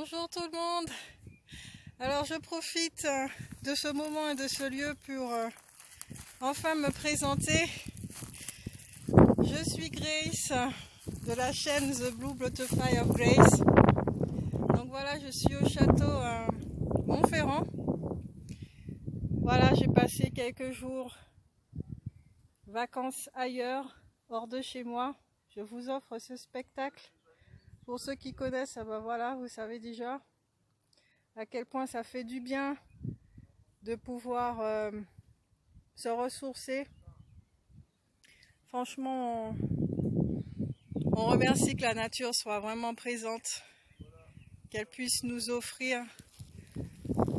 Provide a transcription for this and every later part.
Bonjour tout le monde. Alors je profite de ce moment et de ce lieu pour enfin me présenter. Je suis Grace de la chaîne The Blue Butterfly of Grace. Donc voilà, je suis au château Montferrand. Voilà, j'ai passé quelques jours vacances ailleurs, hors de chez moi. Je vous offre ce spectacle. Pour ceux qui connaissent, ben voilà, vous savez déjà à quel point ça fait du bien de pouvoir se ressourcer. Franchement, on remercie que la nature soit vraiment présente, qu'elle puisse nous offrir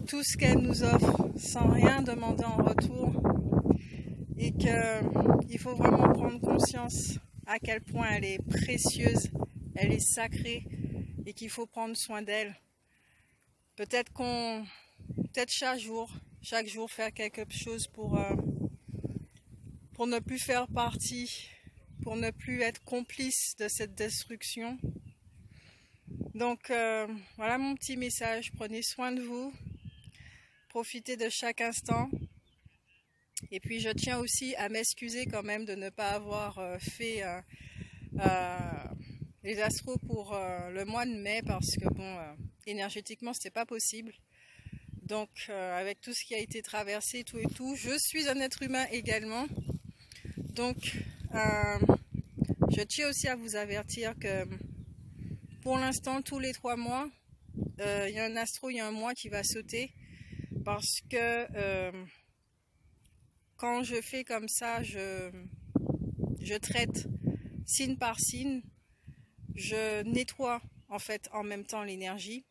tout ce qu'elle nous offre sans rien demander en retour, et qu'il faut vraiment prendre conscience à quel point elle est précieuse, elle est sacrée et qu'il faut prendre soin d'elle. Peut-être chaque jour faire quelque chose pour ne plus faire partie, pour ne plus être complice de cette destruction. Donc voilà mon petit message, prenez soin de vous, profitez de chaque instant. Et puis je tiens aussi à m'excuser quand même de ne pas avoir fait les astros pour le mois de mai, parce que bon, énergétiquement c'était pas possible. Donc avec tout ce qui a été traversé, tout et tout, je suis un être humain également. Donc je tiens aussi à vous avertir que pour l'instant, tous les 3 mois, il y a un astro, il y a un mois qui va sauter, parce que quand je fais comme ça, je traite signe par signe, je nettoie en fait en même temps l'énergie.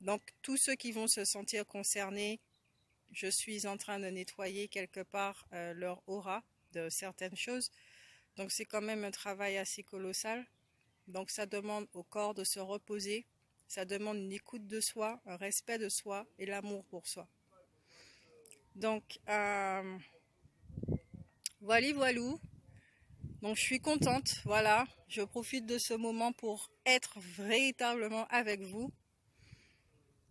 Donc tous ceux qui vont se sentir concernés, je suis en train de nettoyer quelque part leur aura de certaines choses. Donc c'est quand même un travail assez colossal. Donc ça demande au corps de se reposer, ça demande une écoute de soi, un respect de soi et l'amour pour soi. Donc voilou. Donc je suis contente, voilà, je profite de ce moment pour être véritablement avec vous.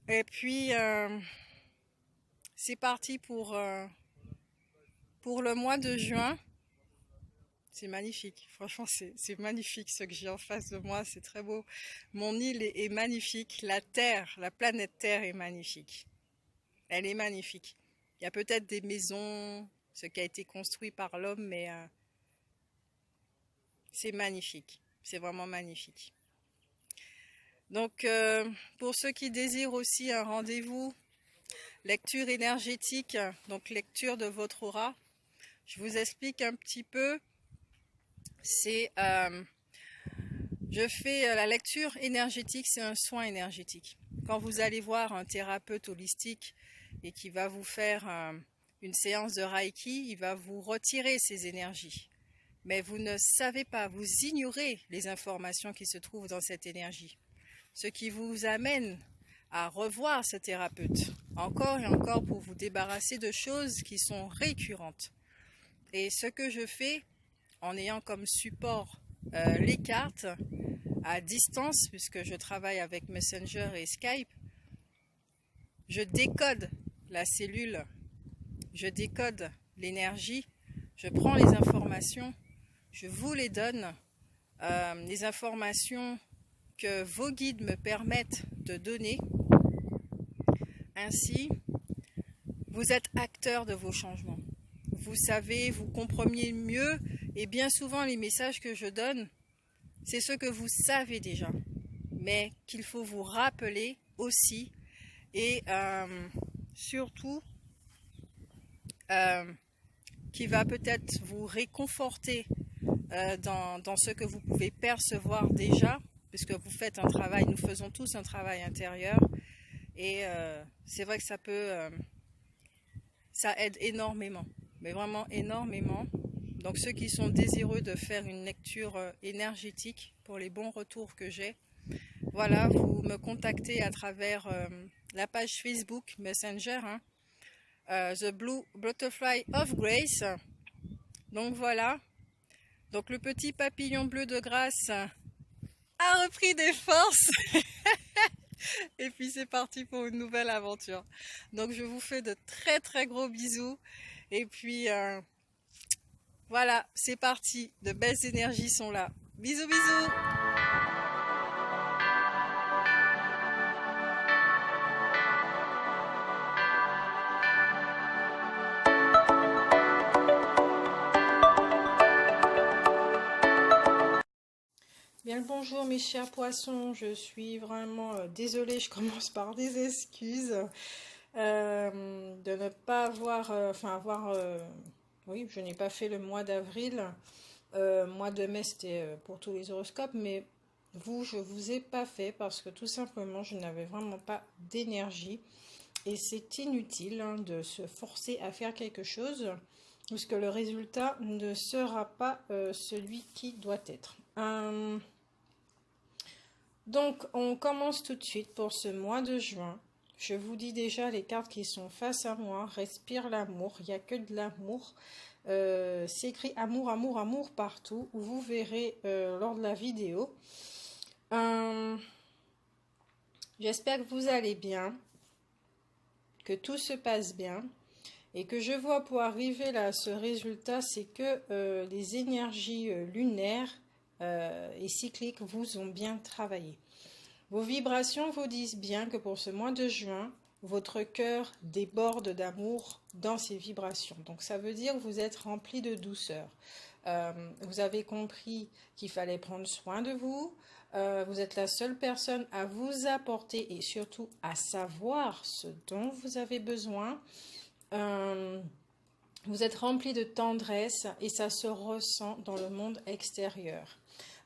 Et puis c'est parti pour le mois de juin. C'est magnifique, franchement c'est magnifique ce que j'ai en face de moi, c'est très beau. Mon île est magnifique, la Terre, la planète Terre est magnifique. Elle est magnifique. Il y a peut-être des maisons, ce qui a été construit par l'homme, mais c'est magnifique, c'est vraiment magnifique. Donc pour ceux qui désirent aussi un rendez-vous, lecture énergétique, donc lecture de votre aura, je vous explique un petit peu. C'est je fais la lecture énergétique, c'est un soin énergétique. Quand vous allez voir un thérapeute holistique et qui va vous faire une séance de Reiki, il va vous retirer ces énergies. Mais vous ne savez pas, vous ignorez les informations qui se trouvent dans cette énergie. Ce qui vous amène à revoir ce thérapeute encore et encore pour vous débarrasser de choses qui sont récurrentes. Et ce que je fais en ayant comme support les cartes à distance, puisque je travaille avec Messenger et Skype, je décode la cellule, je décode l'énergie, je prends les informations, je vous les donne, les informations que vos guides me permettent de donner. Ainsi, vous êtes acteur de vos changements. Vous savez, vous comprenez mieux, et bien souvent les messages que je donne, c'est ce que vous savez déjà, mais qu'il faut vous rappeler aussi, et surtout qui va peut-être vous réconforter dans ce que vous pouvez percevoir déjà, puisque vous faites un travail, nous faisons tous un travail intérieur, et c'est vrai que ça aide énormément, mais vraiment énormément. Donc ceux qui sont désireux de faire une lecture énergétique pour les bons retours que j'ai, voilà, vous me contactez à travers la page Facebook Messenger, The Blue Butterfly of Grace. Donc voilà, donc le petit papillon bleu de grâce a repris des forces. Et puis c'est parti pour une nouvelle aventure. Donc je vous fais de très très gros bisous. Et puis voilà, c'est parti. De belles énergies sont là. Bisous bisous. Bien le bonjour mes chers poissons, je suis vraiment désolée, je commence par des excuses de ne pas avoir, oui, je n'ai pas fait le mois d'avril, mois de mai c'était pour tous les horoscopes, mais vous, je vous ai pas fait parce que tout simplement je n'avais vraiment pas d'énergie et c'est inutile hein, de se forcer à faire quelque chose puisque le résultat ne sera pas celui qui doit être. Donc, on commence tout de suite pour ce mois de juin. Je vous dis déjà les cartes qui sont face à moi. Respire l'amour, il n'y a que de l'amour. C'est écrit amour, amour, amour partout. Vous verrez lors de la vidéo. J'espère que vous allez bien, que tout se passe bien. Et que je vois pour arriver là à ce résultat, c'est que les énergies lunaires et cycliques vous ont bien travaillé. Vos vibrations vous disent bien que pour ce mois de juin, votre cœur déborde d'amour dans ces vibrations. Donc ça veut dire que vous êtes rempli de douceur. Vous avez compris qu'il fallait prendre soin de vous. Vous êtes la seule personne à vous apporter et surtout à savoir ce dont vous avez besoin. Vous êtes rempli de tendresse et ça se ressent dans le monde extérieur.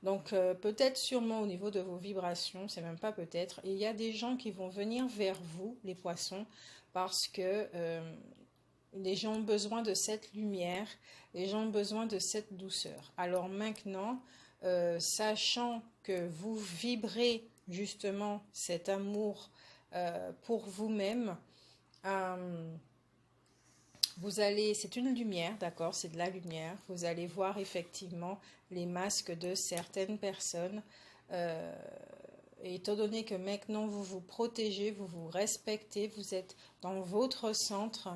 Donc peut-être sûrement au niveau de vos vibrations, c'est même pas peut-être, il y a des gens qui vont venir vers vous, les poissons, parce que les gens ont besoin de cette lumière, les gens ont besoin de cette douceur. Alors maintenant, sachant que vous vibrez justement cet amour pour vous-même, vous allez, c'est une lumière, d'accord, c'est de la lumière. Vous allez voir effectivement les masques de certaines personnes. Et étant donné que maintenant vous vous protégez, vous vous respectez, vous êtes dans votre centre,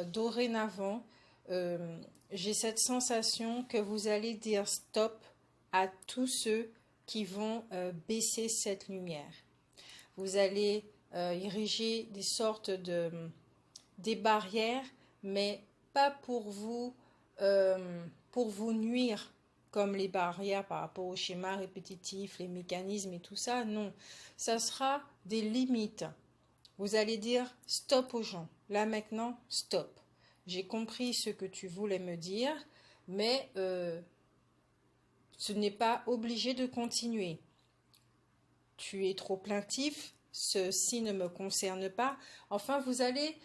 dorénavant, j'ai cette sensation que vous allez dire stop à tous ceux qui vont baisser cette lumière. Vous allez ériger des sortes de des barrières, mais pas pour vous nuire, comme les barrières par rapport au schéma répétitif, les mécanismes et tout ça. Non, ça sera des limites. Vous allez dire stop aux gens. Là maintenant, stop. J'ai compris ce que tu voulais me dire, mais ce n'est pas obligé de continuer. Tu es trop plaintif, ceci ne me concerne pas. Enfin, vous allez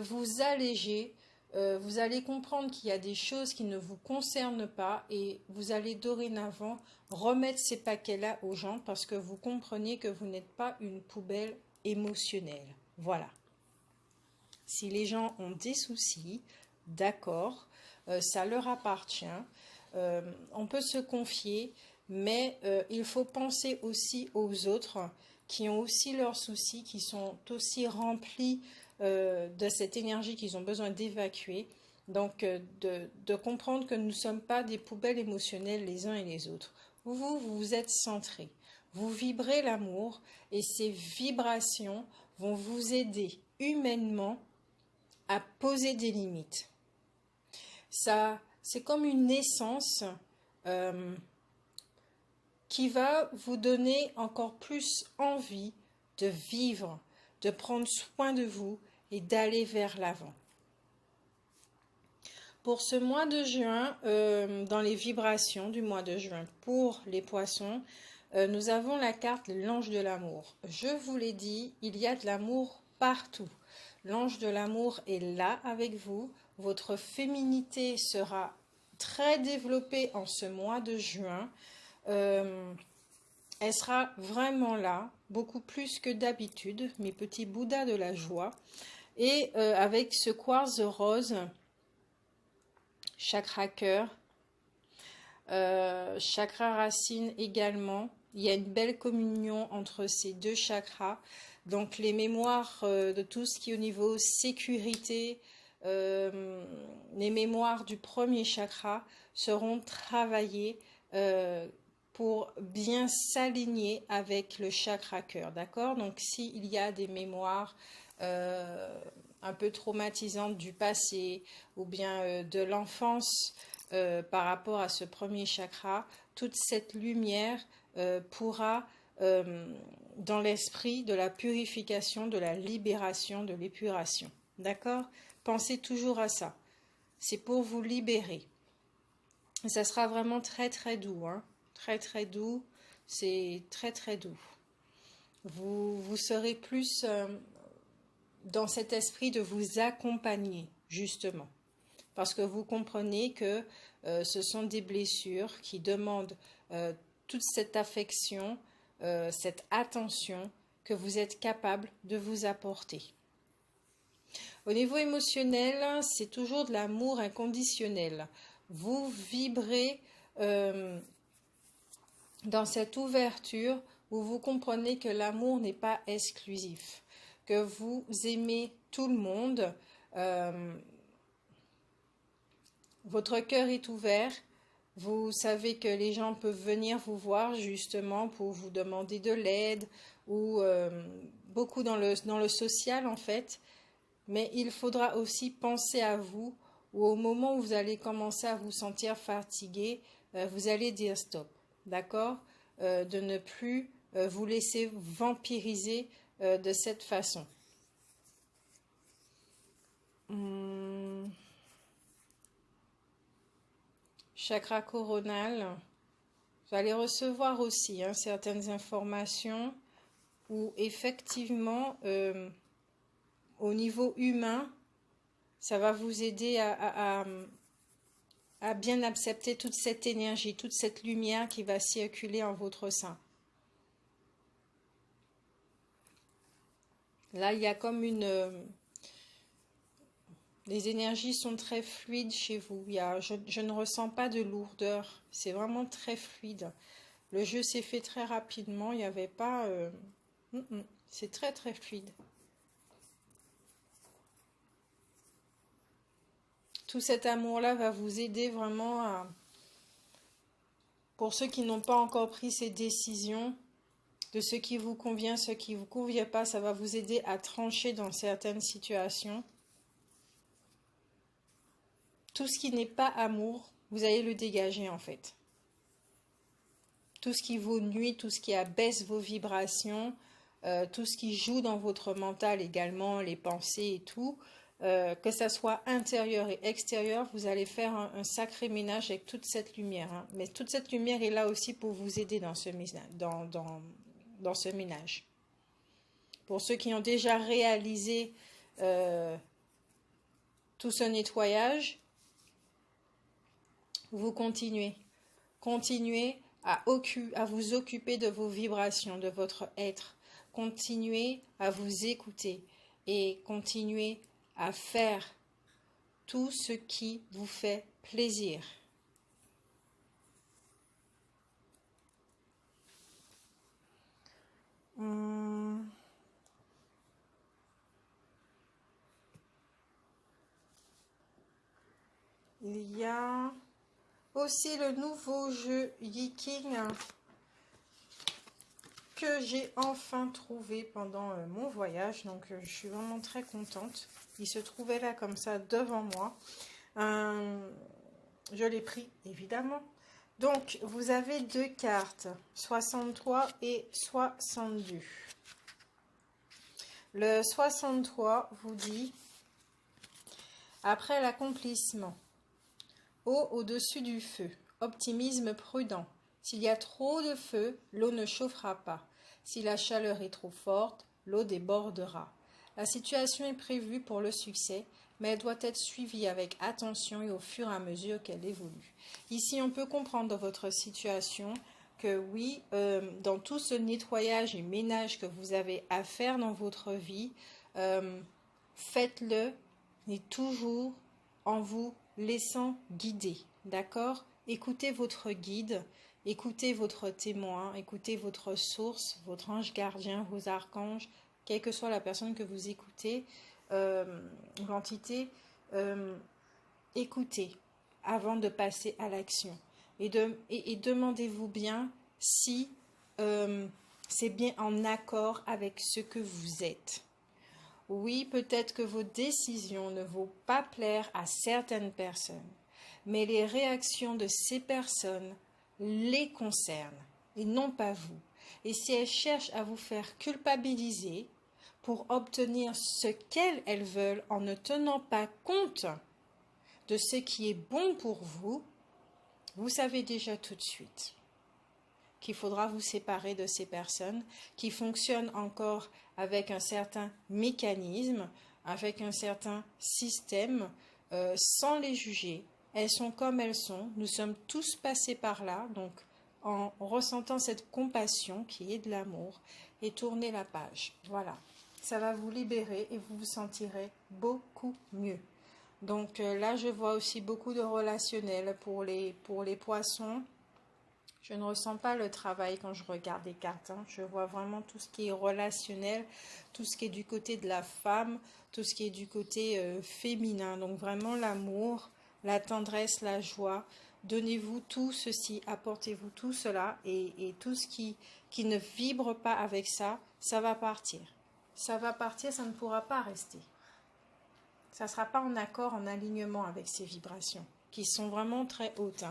vous alléger, vous allez comprendre qu'il y a des choses qui ne vous concernent pas et vous allez dorénavant remettre ces paquets-là aux gens parce que vous comprenez que vous n'êtes pas une poubelle émotionnelle. Voilà. Si les gens ont des soucis, d'accord, ça leur appartient. On peut se confier, mais il faut penser aussi aux autres qui ont aussi leurs soucis, qui sont aussi remplis de cette énergie qu'ils ont besoin d'évacuer. Donc, de comprendre que nous ne sommes pas des poubelles émotionnelles les uns et les autres. Vous êtes centrés. Vous vibrez l'amour et ces vibrations vont vous aider humainement à poser des limites. Ça, c'est comme une essence qui va vous donner encore plus envie de vivre, de prendre soin de vous et d'aller vers l'avant. Pour ce mois de juin, dans les vibrations du mois de juin pour les poissons, nous avons la carte l'ange de l'amour. Je vous l'ai dit, il y a de l'amour partout. L'ange de l'amour est là avec vous. Votre féminité sera très développée en ce mois de juin. Elle sera vraiment là, beaucoup plus que d'habitude, mes petits bouddhas de la joie. Et avec ce quartz rose, chakra cœur, chakra racine également, Il y a une belle communion entre ces deux chakras. Donc les mémoires de tout ce qui est au niveau sécurité, les mémoires du premier chakra seront travaillées pour bien s'aligner avec le chakra cœur, d'accord? Donc s'il y a des mémoires un peu traumatisantes du passé ou bien de l'enfance par rapport à ce premier chakra, toute cette lumière pourra dans l'esprit de la purification, de la libération, de l'épuration. D'accord? Pensez toujours à ça. C'est pour vous libérer. Et ça sera vraiment très très doux. Hein? Très très doux. C'est très très doux. Vous serez plus dans cet esprit de vous accompagner, justement. Parce que vous comprenez que ce sont des blessures qui demandent toute cette affection, cette attention que vous êtes capable de vous apporter. Au niveau émotionnel, c'est toujours de l'amour inconditionnel. Vous vibrez dans cette ouverture où vous comprenez que l'amour n'est pas exclusif, que vous aimez tout le monde, votre cœur est ouvert. Vous savez que les gens peuvent venir vous voir justement pour vous demander de l'aide ou beaucoup dans le social en fait. Mais il faudra aussi penser à vous ou au moment où vous allez commencer à vous sentir fatigué, vous allez dire stop, d'accord? De ne plus vous laisser vampiriser de cette façon. Chakra coronal, vous allez recevoir aussi certaines informations où effectivement, au niveau humain, ça va vous aider à bien accepter toute cette énergie, toute cette lumière qui va circuler en votre sein. Là, il y a comme les énergies sont très fluides chez vous. Je ne ressens pas de lourdeur. C'est vraiment très fluide. Le jeu s'est fait très rapidement. Il n'y avait pas... c'est très très fluide. Tout cet amour-là va vous aider vraiment à... Pour ceux qui n'ont pas encore pris ces décisions, de ce qui vous convient, ce qui ne vous convient pas, ça va vous aider à trancher dans certaines situations. Tout ce qui n'est pas amour, vous allez le dégager en fait. Tout ce qui vous nuit, tout ce qui abaisse vos vibrations, tout ce qui joue dans votre mental également, les pensées et tout, que ça soit intérieur et extérieur, vous allez faire un sacré ménage avec toute cette lumière. Hein. Mais toute cette lumière est là aussi pour vous aider dans ce ménage. Pour ceux qui ont déjà réalisé tout ce nettoyage, vous continuez. Continuez à vous occuper de vos vibrations, de votre être. Continuez à vous écouter et continuez à faire tout ce qui vous fait plaisir. Il y a aussi le nouveau jeu Yiking que j'ai enfin trouvé pendant mon voyage. Donc je suis vraiment très contente. Il se trouvait là comme ça devant moi. Je l'ai pris évidemment. Donc vous avez deux cartes, 63 et 62. Le 63 vous dit, après l'accomplissement, eau au-dessus du feu, optimisme prudent. S'il y a trop de feu, l'eau ne chauffera pas. Si la chaleur est trop forte, l'eau débordera. La situation est prévue pour le succès, mais elle doit être suivie avec attention et au fur et à mesure qu'elle évolue. Ici, on peut comprendre dans votre situation que oui, dans tout ce nettoyage et ménage que vous avez à faire dans votre vie, faites-le, mais toujours en vous laissant guider, d'accord? Écoutez votre guide Écoutez votre témoin, écoutez votre source, votre ange gardien, vos archanges, quelle que soit la personne que vous écoutez, l'entité, écoutez avant de passer à l'action. Et demandez-vous bien si c'est bien en accord avec ce que vous êtes. Oui, peut-être que vos décisions ne vont pas plaire à certaines personnes, mais les réactions de ces personnes les concernent et non pas vous. Et si elles cherchent à vous faire culpabiliser pour obtenir ce qu'elles veulent en ne tenant pas compte de ce qui est bon pour vous, vous savez déjà tout de suite qu'il faudra vous séparer de ces personnes qui fonctionnent encore avec un certain mécanisme, avec un certain système, sans les juger. Elles sont comme elles sont, nous sommes tous passés par là, donc en ressentant cette compassion qui est de l'amour, et tournez la page. Voilà, ça va vous libérer et vous vous sentirez beaucoup mieux. Donc là, je vois aussi beaucoup de relationnels pour les poissons. Je ne ressens pas le travail quand je regarde les cartes. Je vois vraiment tout ce qui est relationnel, tout ce qui est du côté de la femme, tout ce qui est du côté féminin. Donc vraiment l'amour, la tendresse, la joie. Donnez-vous tout ceci, apportez-vous tout cela et tout ce qui ne vibre pas avec ça, ça va partir. Ça va partir, ça ne pourra pas rester. Ça ne sera pas en accord, en alignement avec ces vibrations qui sont vraiment très hautes.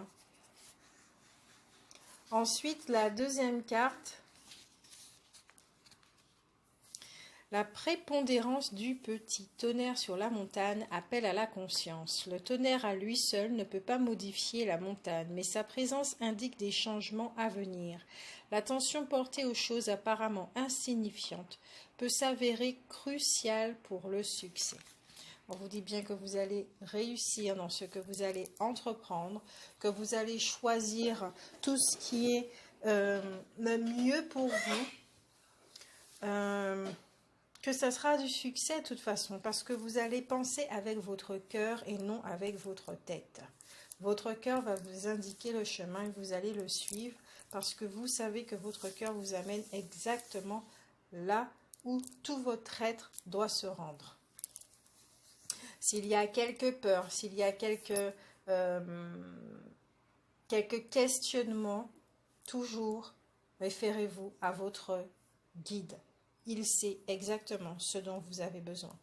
Ensuite, la deuxième carte, la prépondérance du petit. Tonnerre sur la montagne appelle à la conscience. Le tonnerre à lui seul ne peut pas modifier la montagne, mais sa présence indique des changements à venir. L'attention portée aux choses apparemment insignifiantes peut s'avérer cruciale pour le succès. On vous dit bien que vous allez réussir dans ce que vous allez entreprendre, que vous allez choisir tout ce qui est le mieux pour vous, que ça sera du succès de toute façon, parce que vous allez penser avec votre cœur et non avec votre tête. Votre cœur va vous indiquer le chemin et vous allez le suivre, parce que vous savez que votre cœur vous amène exactement là où tout votre être doit se rendre. S'il y a quelques peurs, s'il y a quelques questionnements, toujours référez-vous à votre guide. Il sait exactement ce dont vous avez besoin.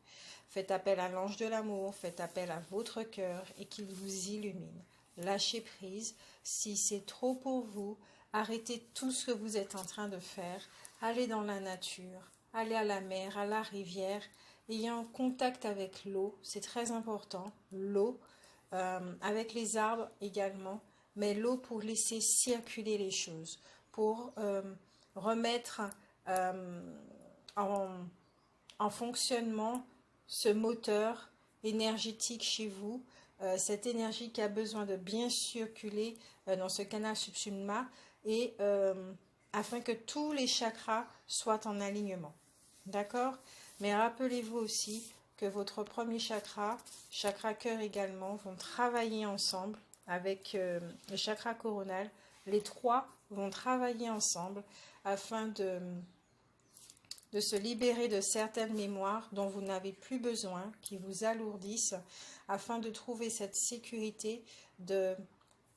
Faites appel à l'ange de l'amour, faites appel à votre cœur et qu'il vous illumine. Lâchez prise. Si c'est trop pour vous, arrêtez tout ce que vous êtes en train de faire. Allez dans la nature, allez à la mer, à la rivière. Ayez un contact avec l'eau, c'est très important, l'eau, avec les arbres également, mais l'eau pour laisser circuler les choses, pour remettre en fonctionnement ce moteur énergétique chez vous, cette énergie qui a besoin de bien circuler dans ce canal Sushumna et afin que tous les chakras soient en alignement. D'accord ? Mais rappelez-vous aussi que votre premier chakra, chakra cœur également, vont travailler ensemble avec le chakra coronal. Les trois vont travailler ensemble afin de se libérer de certaines mémoires dont vous n'avez plus besoin, qui vous alourdissent, afin de trouver cette sécurité, de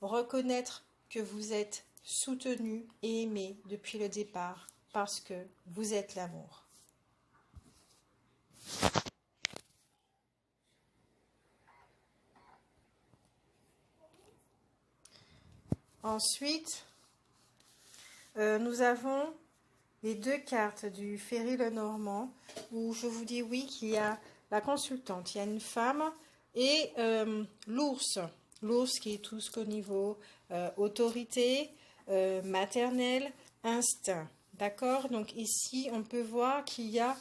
reconnaître que vous êtes soutenu et aimé depuis le départ parce que vous êtes l'amour. Ensuite, nous avons les deux cartes du Ferry Lenormand où je vous dis oui qu'il y a la consultante, il y a une femme et l'ours. L'ours qui est tout ce qu'au niveau autorité, maternelle, instinct. D'accord? Donc ici, on peut voir qu'il y a...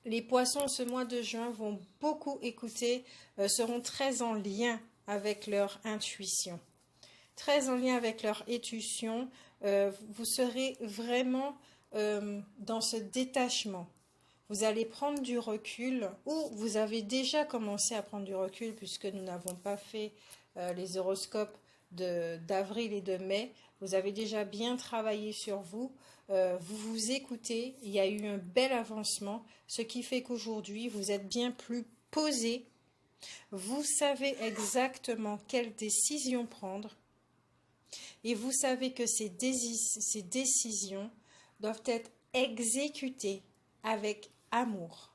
les poissons ce mois de juin vont beaucoup écouter, seront très en lien avec leur intuition. Très en lien avec leur intuition, vous serez vraiment dans ce détachement. Vous allez prendre du recul, ou vous avez déjà commencé à prendre du recul puisque nous n'avons pas fait les horoscopes d'avril et de mai, vous avez déjà bien travaillé sur vous, vous vous écoutez, il y a eu un bel avancement, ce qui fait qu'aujourd'hui, vous êtes bien plus posé, vous savez exactement quelle décision prendre et vous savez que ces décisions doivent être exécutées avec amour.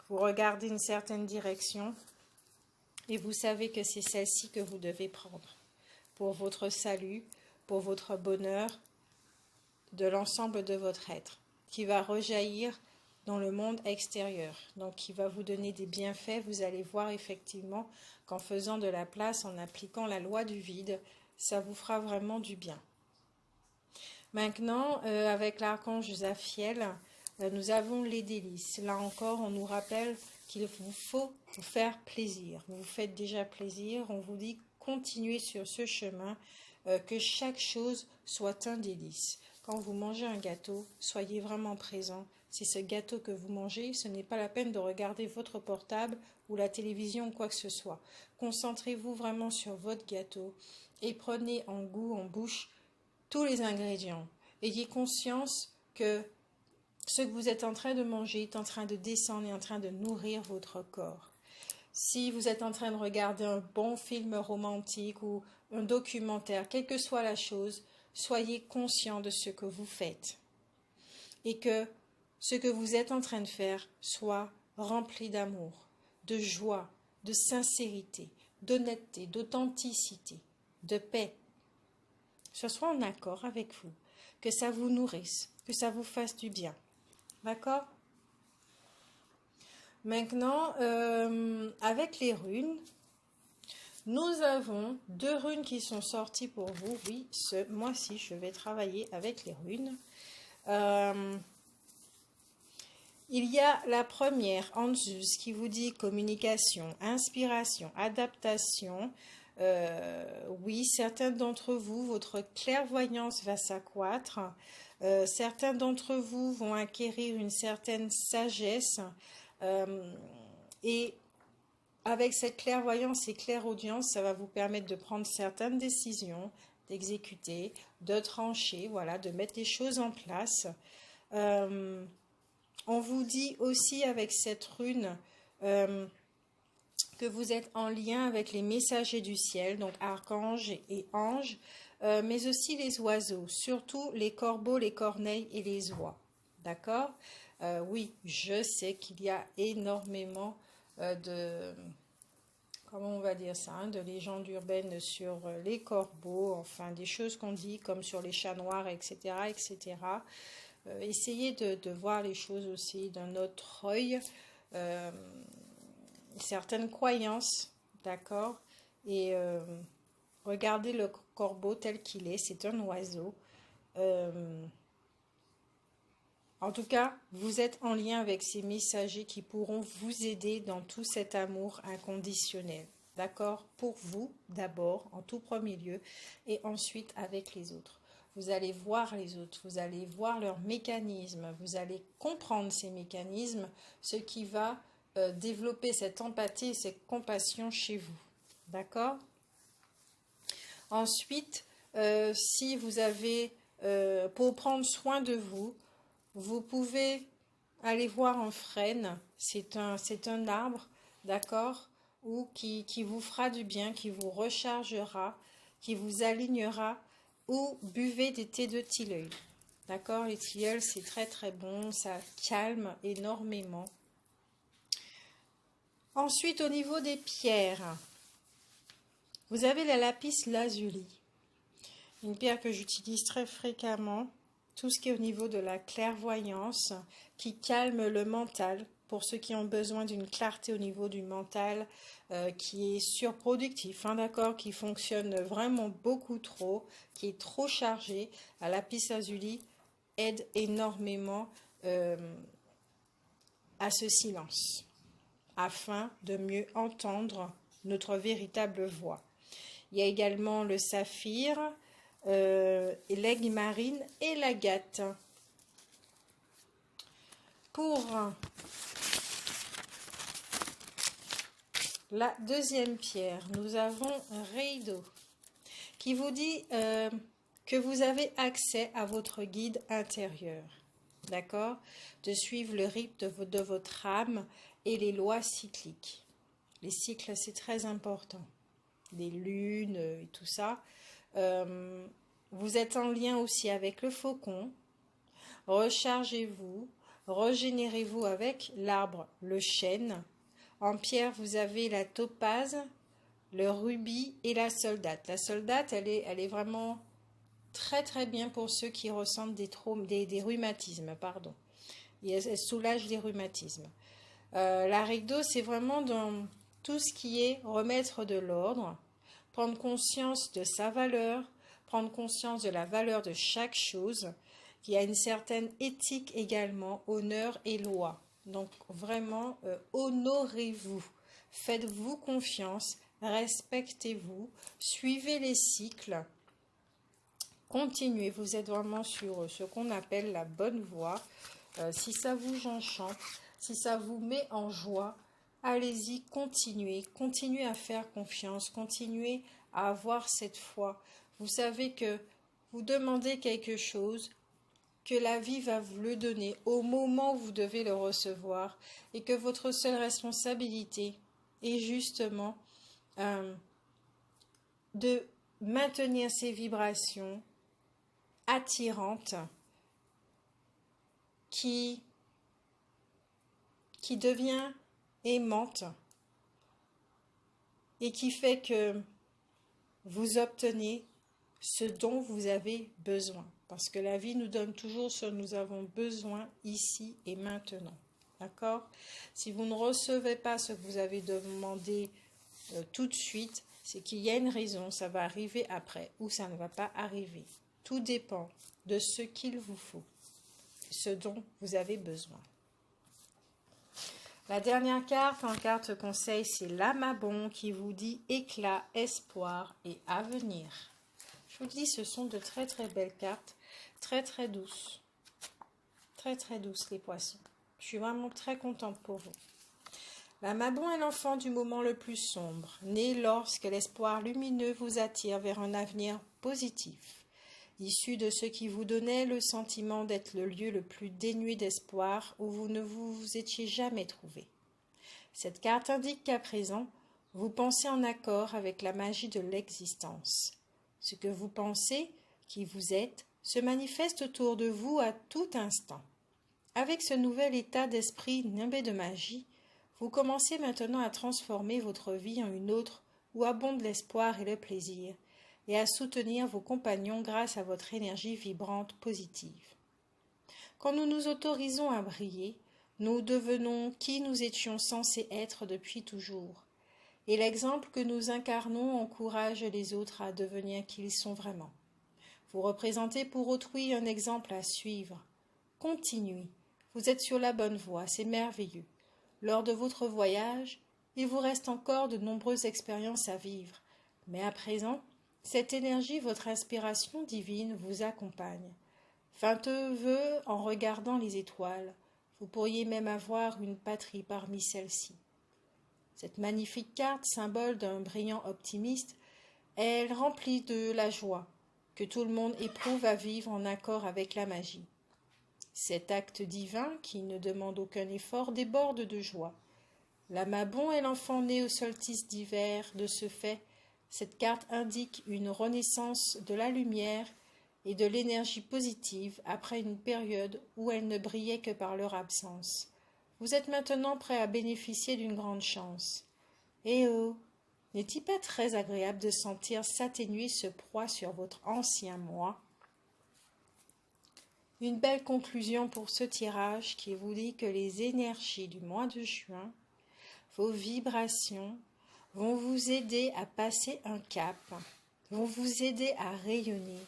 Vous regardez une certaine direction et vous savez que c'est celle-ci que vous devez prendre pour votre salut, pour votre bonheur de l'ensemble de votre être, qui va rejaillir dans le monde extérieur, donc qui va vous donner des bienfaits. Vous allez voir effectivement qu'en faisant de la place, en appliquant la loi du vide, ça vous fera vraiment du bien. Maintenant, avec l'archange Zaphiel, nous avons les délices. Là encore, on nous rappelle qu'il vous faut vous faire plaisir. Vous vous faites déjà plaisir, on vous dit continuez sur ce chemin, que chaque chose soit un délice. Quand vous mangez un gâteau, soyez vraiment présent. C'est ce gâteau que vous mangez, ce n'est pas la peine de regarder votre portable ou la télévision ou quoi que ce soit. Concentrez-vous vraiment sur votre gâteau et prenez en goût, en bouche, tous les ingrédients. Ayez conscience que ce que vous êtes en train de manger est en train de descendre et en train de nourrir votre corps. Si vous êtes en train de regarder un bon film romantique ou un documentaire, quelle que soit la chose, soyez conscient de ce que vous faites et que ce que vous êtes en train de faire soit rempli d'amour, de joie, de sincérité, d'honnêteté, d'authenticité, de paix. Que ce soit en accord avec vous, que ça vous nourrisse, que ça vous fasse du bien. D'accord ? Maintenant, avec les runes, nous avons 2 runes qui sont sorties pour vous. Oui, ce mois-ci, je vais travailler avec les runes. Il y a la première, Anzus, qui vous dit communication, inspiration, adaptation. Oui, certains d'entre vous, votre clairvoyance va s'accroître. Certains d'entre vous vont acquérir une certaine sagesse. Et avec cette clairvoyance et clairaudience, ça va vous permettre de prendre certaines décisions, d'exécuter, de trancher, voilà, de mettre les choses en place. On vous dit aussi avec cette rune que vous êtes en lien avec les messagers du ciel, donc archanges et anges, mais aussi les oiseaux, surtout les corbeaux, les corneilles et les oies. D'accord ? Oui, je sais qu'il y a énormément comment on va dire ça, de légendes urbaines sur les corbeaux, enfin des choses qu'on dit comme sur les chats noirs, etc., etc. Essayez de voir les choses aussi d'un autre œil, certaines croyances, d'accord, et regardez le corbeau tel qu'il est, c'est un oiseau. En tout cas, vous êtes en lien avec ces messagers qui pourront vous aider dans tout cet amour inconditionnel. D'accord ? Pour vous, d'abord, en tout premier lieu, et ensuite avec les autres. Vous allez voir les autres, vous allez voir leurs mécanismes, vous allez comprendre ces mécanismes, ce qui va développer cette empathie et cette compassion chez vous. D'accord ? Ensuite, si vous avez, pour prendre soin de vous, vous pouvez aller voir un frêne, c'est un arbre, d'accord, ou qui vous fera du bien, qui vous rechargera, qui vous alignera, ou buvez des thés de tilleul. D'accord, les tilleuls, c'est très très bon, ça calme énormément. Ensuite, au niveau des pierres, vous avez la lapis lazuli, une pierre que j'utilise très fréquemment. Tout ce qui est au niveau de la clairvoyance, qui calme le mental, pour ceux qui ont besoin d'une clarté au niveau du mental, qui est surproductif, hein, d'accord, qui fonctionne vraiment beaucoup trop, qui est trop chargé. La lapis lazuli aide énormément à ce silence, afin de mieux entendre notre véritable voix. Il y a également le saphir, l'aigle marine et l'agate. Pour La deuxième pierre, nous avons un rideau qui vous dit que vous avez accès à votre guide intérieur, d'accord? De suivre le rythme de votre âme et les lois cycliques. Les cycles, c'est très important. Les lunes et tout ça. Vous êtes en lien aussi avec le faucon. Rechargez-vous, régénérez-vous avec l'arbre, le chêne. En pierre, vous avez la topaze, le rubis et la soldate. La soldate, elle est vraiment très très bien pour ceux qui ressentent des rhumatismes, pardon. Et elle soulage les rhumatismes. La rhido, c'est vraiment dans tout ce qui est remettre de l'ordre, prendre conscience de sa valeur, prendre conscience de la valeur de chaque chose. Il y a une certaine éthique également, honneur et loi. Donc vraiment, honorez-vous, faites-vous confiance, respectez-vous, suivez les cycles, continuez, vous êtes vraiment sur ce qu'on appelle la bonne voie. Si ça vous enchante, si ça vous met en joie, allez-y, continuez à faire confiance, continuez à avoir cette foi. Vous savez que vous demandez quelque chose, que la vie va vous le donner au moment où vous devez le recevoir et que votre seule responsabilité est justement de maintenir ces vibrations attirantes qui devient aimante et qui fait que vous obtenez ce dont vous avez besoin. Parce que la vie nous donne toujours ce dont nous avons besoin ici et maintenant. D'accord? Si vous ne recevez pas ce que vous avez demandé tout de suite, c'est qu'il y a une raison, ça va arriver après ou ça ne va pas arriver. Tout dépend de ce qu'il vous faut, ce dont vous avez besoin. La dernière carte, en carte conseil, c'est l'Amabon qui vous dit éclat, espoir et avenir. Je vous dis, ce sont de très très belles cartes, très très douces. Très très douces les poissons. Je suis vraiment très contente pour vous. L'Amabon est l'enfant du moment le plus sombre, né lorsque l'espoir lumineux vous attire vers un avenir positif, issu de ce qui vous donnait le sentiment d'être le lieu le plus dénué d'espoir où vous ne vous étiez jamais trouvé. Cette carte indique qu'à présent, vous pensez en accord avec la magie de l'existence. Ce que vous pensez, qui vous êtes, se manifeste autour de vous à tout instant. Avec ce nouvel état d'esprit nimbé de magie, vous commencez maintenant à transformer votre vie en une autre où abonde l'espoir et le plaisir, et à soutenir vos compagnons grâce à votre énergie vibrante positive. Quand nous nous autorisons à briller, nous devenons qui nous étions censés être depuis toujours. Et l'exemple que nous incarnons encourage les autres à devenir qui ils sont vraiment. Vous représentez pour autrui un exemple à suivre. Continuez, vous êtes sur la bonne voie, c'est merveilleux. Lors de votre voyage, il vous reste encore de nombreuses expériences à vivre. Mais à présent, cette énergie, votre inspiration divine vous accompagne. Feinteux vœux en regardant les étoiles, vous pourriez même avoir une patrie parmi celles-ci. Cette magnifique carte, symbole d'un brillant optimiste, elle remplit de la joie que tout le monde éprouve à vivre en accord avec la magie. Cet acte divin, qui ne demande aucun effort, déborde de joie. L'Amabon est l'enfant né au solstice d'hiver. De ce fait, cette carte indique une renaissance de la lumière et de l'énergie positive après une période où elle ne brillait que par leur absence. Vous êtes maintenant prêt à bénéficier d'une grande chance. Eh oh, n'est-il pas très agréable de sentir s'atténuer ce poids sur votre ancien moi? Une belle conclusion pour ce tirage qui vous dit que les énergies du mois de juin, vos vibrations, vont vous aider à passer un cap, vont vous aider à rayonner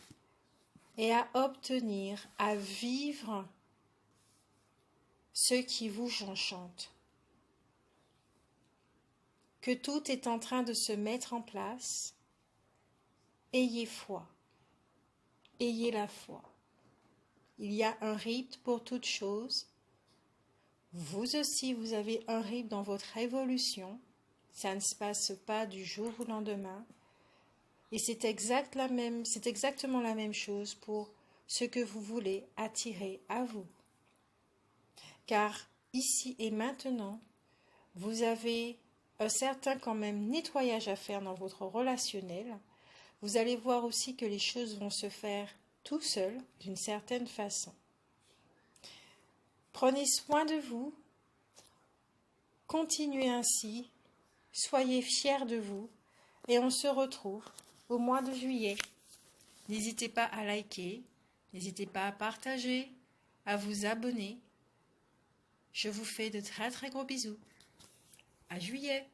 et à obtenir, à vivre ce qui vous enchante. Que tout est en train de se mettre en place. Ayez foi. Ayez la foi. Il y a un rythme pour toute chose. Vous aussi, vous avez un rythme dans votre évolution. Ça ne se passe pas du jour au lendemain. Et c'est exactement la même chose pour ce que vous voulez attirer à vous. Car ici et maintenant, vous avez un certain quand même nettoyage à faire dans votre relationnel. Vous allez voir aussi que les choses vont se faire tout seul d'une certaine façon. Prenez soin de vous, continuez ainsi, soyez fiers de vous et on se retrouve au mois de juillet. N'hésitez pas à liker, n'hésitez pas à partager, à vous abonner. Je vous fais de très très gros bisous. À juillet!